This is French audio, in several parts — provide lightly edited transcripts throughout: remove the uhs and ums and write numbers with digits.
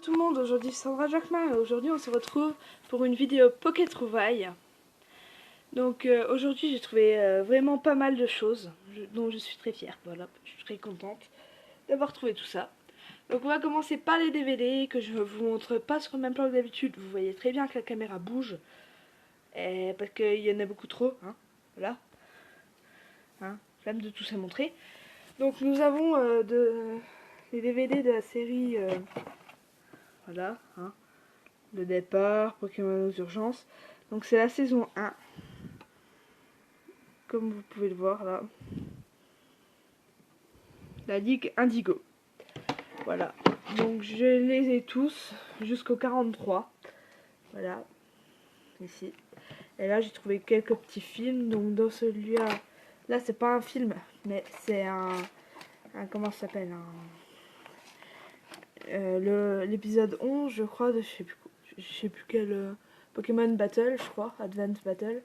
tout le monde, aujourd'hui c'est Sandra Jacquemin et aujourd'hui on se retrouve pour une vidéo Pocket Trouvailles. Donc aujourd'hui j'ai trouvé vraiment pas mal de choses dont je suis très fière, voilà, je suis très contente d'avoir trouvé tout ça. Donc on va commencer par les DVD que je vous montre pas sur le même plan que d'habitude, vous voyez très bien que la caméra bouge, parce qu'il y en a beaucoup trop, hein, voilà, hein, flemme de tout ça montrer. Donc nous avons les DVD de la série... voilà, hein. Le départ, Pokémon aux urgences. Donc c'est la saison 1. Comme vous pouvez le voir là. La Ligue Indigo. Voilà. Donc je les ai tous jusqu'au 43. Voilà. Ici. Et là j'ai trouvé quelques petits films. Donc dans celui-là, là c'est pas un film, mais c'est un comment ça s'appelle, l'épisode 11 je crois de je sais plus quel Pokémon Battle, je crois, Advance Battle.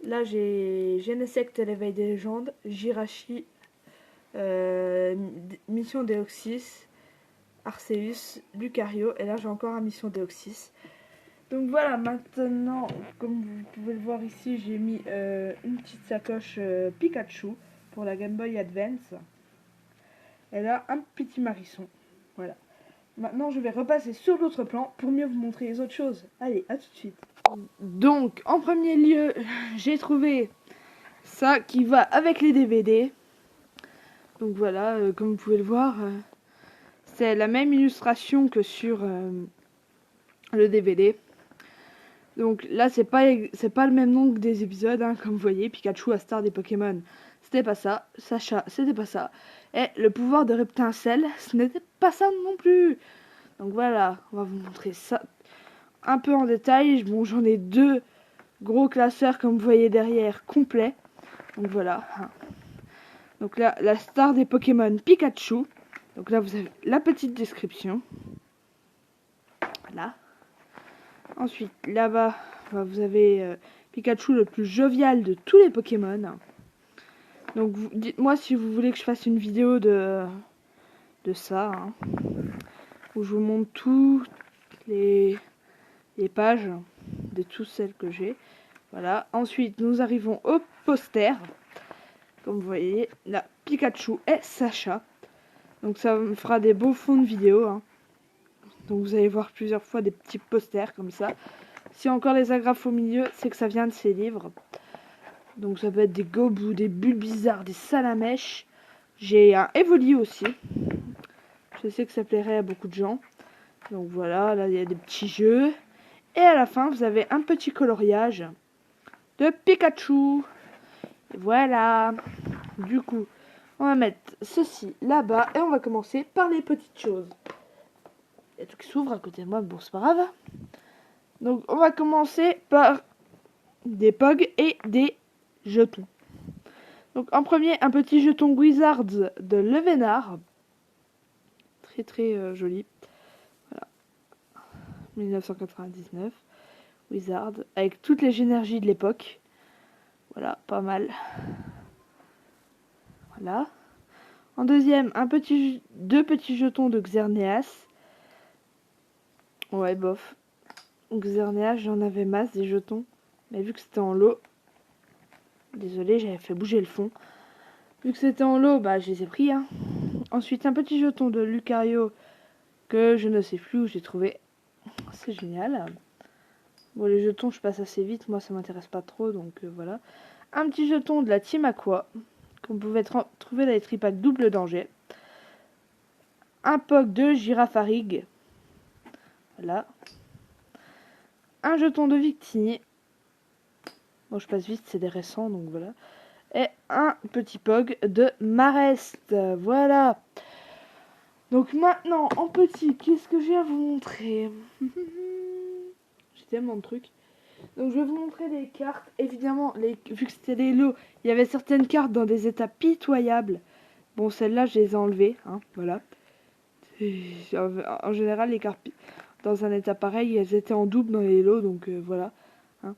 Là j'ai Genesect et l'éveil des légendes, Jirachi, Mission Deoxys, Arceus, Lucario, et là j'ai encore un Mission Deoxys. Donc voilà, maintenant, comme vous pouvez le voir ici, j'ai mis une petite sacoche Pikachu pour la Game Boy Advance. Et là, un petit Marisson. Voilà. Maintenant, je vais repasser sur l'autre plan pour mieux vous montrer les autres choses. Allez, à tout de suite. Donc, en premier lieu, j'ai trouvé ça qui va avec les DVD. Donc voilà, comme vous pouvez le voir, c'est la même illustration que sur le DVD. Donc là, c'est pas le même nom que des épisodes, hein, comme vous voyez. Pikachu à Star des Pokémon, c'était pas ça. Sacha, c'était pas ça. Et le pouvoir de Reptincelle, ce n'était pas ça non plus. Donc voilà, on va vous montrer ça un peu en détail. Bon, j'en ai deux gros classeurs, comme vous voyez derrière, complets. Donc voilà. Donc là, la star des Pokémon Pikachu. Donc là, vous avez la petite description. Voilà. Ensuite, là-bas, vous avez Pikachu le plus jovial de tous les Pokémon. Donc dites-moi si vous voulez que je fasse une vidéo de ça, hein, où je vous montre toutes les pages de toutes celles que j'ai. Voilà. Ensuite, nous arrivons au poster. Comme vous voyez, là, Pikachu et Sacha. Donc ça me fera des beaux fonds de vidéo, hein. Donc vous allez voir plusieurs fois des petits posters comme ça. Si encore les agrafes au milieu, c'est que ça vient de ces livres. Donc ça peut être des Gobou, des Bulbizarre, des Salamèche. J'ai un Evoli aussi. Je sais que ça plairait à beaucoup de gens. Donc voilà, là il y a des petits jeux. Et à la fin, vous avez un petit coloriage de Pikachu. Et voilà. Du coup, on va mettre ceci là-bas et on va commencer par les petites choses. Il y a tout qui s'ouvre à côté de moi, bon c'est pas grave. Donc on va commencer par des Pogs et des jetons. Donc en premier, un petit jeton Wizards de Levenard. Très très joli. Voilà. 1999. Wizard. Avec toutes les énergies de l'époque. Voilà, pas mal. Voilà. En deuxième, deux petits jetons de Xerneas. Ouais, bof. Xerneas, j'en avais masse des jetons. Mais vu que c'était en lot, désolé, j'avais fait bouger le fond. Vu que c'était en lot, bah je les ai pris, hein. Ensuite, un petit jeton de Lucario que je ne sais plus où j'ai trouvé. C'est génial. Bon, les jetons, je passe assez vite. Moi, ça m'intéresse pas trop, donc voilà. Un petit jeton de la Team Aqua qu'on pouvait trouver dans les tripacks double danger. Un Pog de Girafarig. Voilà. Un jeton de Victini. Bon, je passe vite, c'est des récents, donc voilà. Et un petit Pog de Marest. Voilà. Donc maintenant, en petit, qu'est-ce que j'ai à vous montrer? J'ai tellement de trucs. Donc je vais vous montrer les cartes. Évidemment, vu que c'était les lots, il y avait certaines cartes dans des états pitoyables. Bon, celles-là, je les ai enlevées, hein, voilà. En général, les cartes dans un état pareil, elles étaient en double dans les lots, donc voilà. Hein.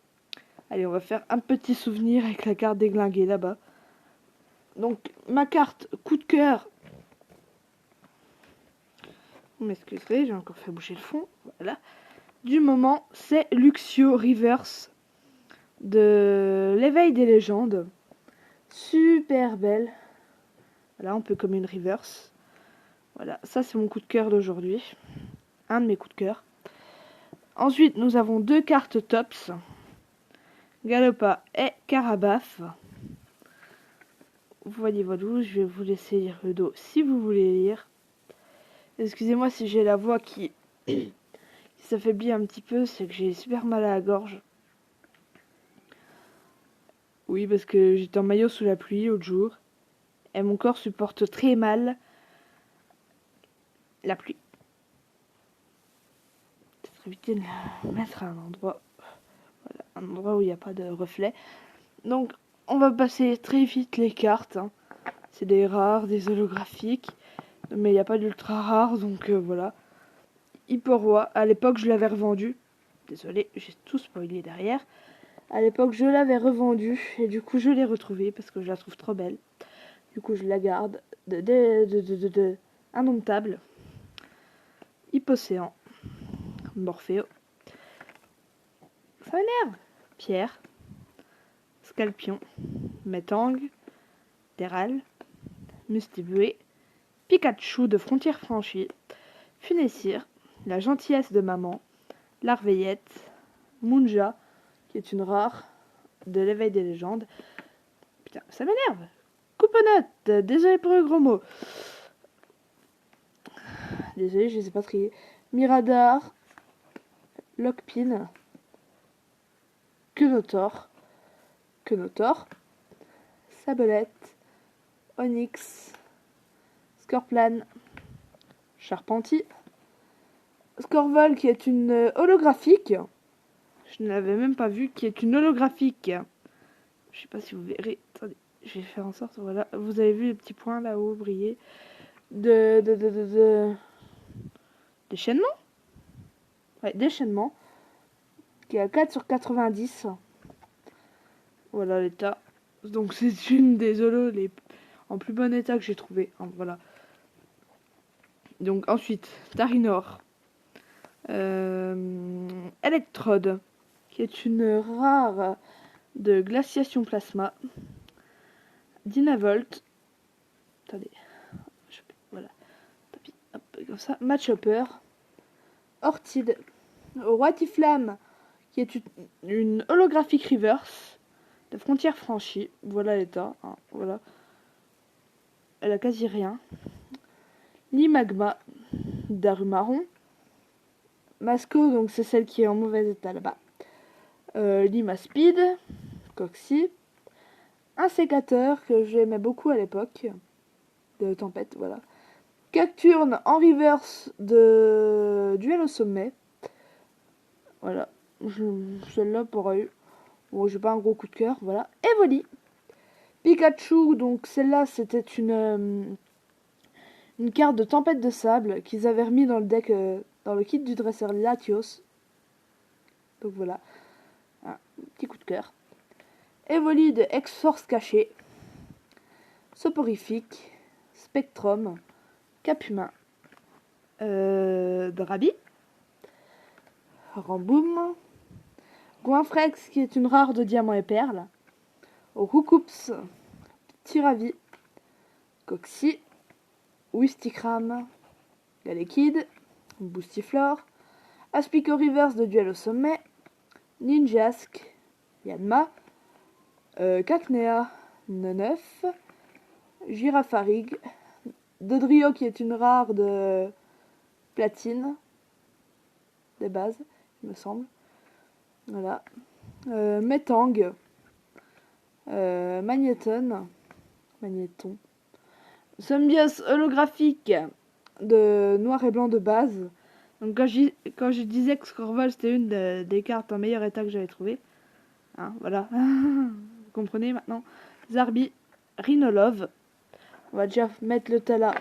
Allez, on va faire un petit souvenir avec la carte déglinguée là-bas. Donc, ma carte coup de cœur, Vous m'excuserez, j'ai encore fait bouger le fond. Voilà. Du moment, c'est Luxio Reverse de l'éveil des légendes. Super belle. Voilà, on peut comme une reverse. Voilà, ça c'est mon coup de cœur d'aujourd'hui. Un de mes coups de cœur. Ensuite, nous avons 2 cartes tops. Galopa et Carabaf. Voyez, voilà, je vais vous laisser lire le dos si vous voulez lire. Excusez-moi si j'ai la voix qui s'affaiblit un petit peu, c'est que j'ai super mal à la gorge. Oui, parce que j'étais en maillot sous la pluie l'autre jour. Et mon corps supporte très mal la pluie. Peut-être éviter de la mettre à un endroit, voilà, un endroit où il n'y a pas de reflet. Donc, on va passer très vite les cartes. Hein. C'est des rares, des holographiques. Mais il n'y a pas d'ultra rares, donc voilà. Hipporoi, à l'époque je l'avais revendu. Désolée, j'ai tout spoilé derrière. À l'époque je l'avais revendu et du coup je l'ai retrouvée parce que je la trouve trop belle. Du coup je la garde. Indomptable. Hippocéan. Morphéo. Ça m'énerve. Pierre. Scalpion. Metang. Déral. Mustiboué. Pikachu de Frontières Franchies. Funessir. La gentillesse de maman. Larveillette. Munja, qui est une rare de l'éveil des légendes. Putain, ça m'énerve. Couponote, désolé pour le gros mot. Désolé, je les ai pas triés. Miradar, Lockpin, Quenotor, Sabelette, Onyx, Scorplan, Charpentier, Scorvol qui est une holographique. Je ne l'avais même pas vu, qui est une holographique. Je sais pas si vous verrez. Attendez, je vais faire en sorte. Voilà, vous avez vu les petits points là-haut briller. Déchaînement. Ouais, déchaînement. Qui est à 4 sur 90. Voilà l'état. Donc c'est une des holos les en plus bon état que j'ai trouvé. Hein, voilà. Donc ensuite, Tarinor. Electrode. Qui est une rare de glaciation plasma. Dynavolt. Attendez. Voilà. Hop, comme ça. Matchhopper. Ortide. Roitiflamme. Qui est une holographique reverse. De Frontières Franchies. Voilà l'état. Hein, voilà. Elle a quasi rien. Limagma. Darumaron. Masco, donc c'est celle qui est en mauvais état là-bas. Limaspeed. Coxy. Un sécateur que j'aimais beaucoup à l'époque. De Tempête, voilà. Cacturne en reverse de Duel au sommet. Voilà. Celle-là pareil. Bon, j'ai pas un gros coup de cœur, voilà. Evoli. Pikachu, donc celle-là c'était une carte de Tempête de Sable qu'ils avaient remis dans le deck, dans le kit du dresseur Latios. Donc voilà. Un petit coup de cœur. Evoli de X-Force caché. Soporifique. Spectrum. Capumin. Drabi. Ramboum. Goinfrex qui est une rare de diamant et perles. Roucoups. Tiravi. Coxy. Wistikram. Galekid. Boostiflore. Aspico Reverse de Duel au sommet. Ninjask. Yanma. Cacnea. Neneuf. Girafarig. Dodrio qui est une rare de platine. Des bases, il me semble. Voilà. Metang. Magnéton. Symbios holographique de noir et blanc de base. Donc quand je disais que Scorvol c'était une des cartes en meilleur état que j'avais trouvé. Hein, voilà. Vous comprenez maintenant. Zarbi, Rhinolove. On va déjà mettre le Tala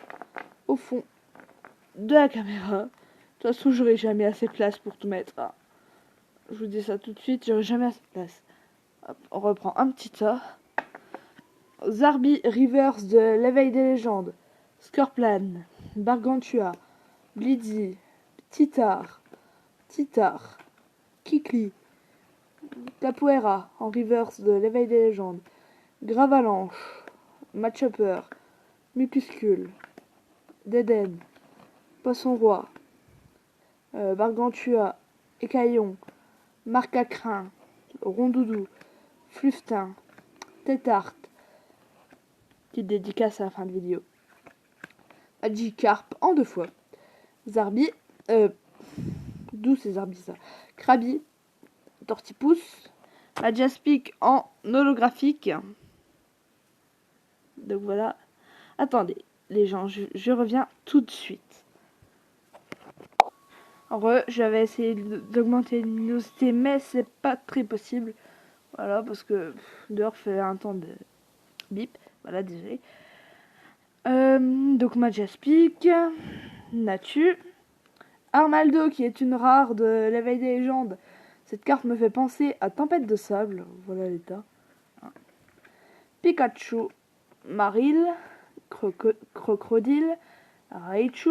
au fond de la caméra. De toute façon, j'aurai jamais assez de place pour tout mettre. Ah. Je vous dis ça tout de suite, j'aurai jamais assez de place. Hop, on reprend un petit tas. Zarbi Reverse de l'éveil des légendes. Scorplan. Bargantua. Blitzy, Titar, Kikli, Capoeira en reverse de l'éveil des légendes, Gravalanche, Matchupper, Mucuscule, Deden, Poisson Roi, Gargantua, Écaillon, Marcacrin, Rondoudou, Fluftin, Tétarte, petite dédicace à la fin de vidéo, Magikarp en 2 fois, Zarbi, d'où c'est Zarbi ça, Krabi, Tortipousse, Majaspic en holographique. Donc voilà. Attendez, les gens, je reviens tout de suite. J'avais essayé d'augmenter la luminosité, mais c'est pas très possible. Voilà, parce que dehors fait un temps de bip. Voilà, désolé. Donc Majaspic, Natu, Armaldo qui est une rare de l'éveil des légendes. Cette carte me fait penser à Tempête de sable. Voilà l'état. Pikachu, Maril, Crocodile, Raichu,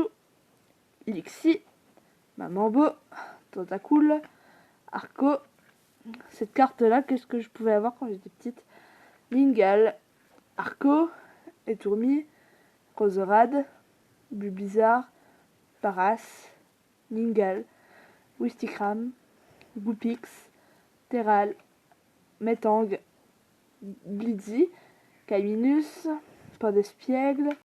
Lixi, Mamambo, Tentacool, Arco. Cette carte-là, qu'est-ce que je pouvais avoir quand j'étais petite? Lingal, Arco, Etourmi, Roserade, Bulbizarre, Paras, Lingal, Wistikram, Goupix, Terral, Metang, Blitzy, Caminus, Pas d'Espiègle,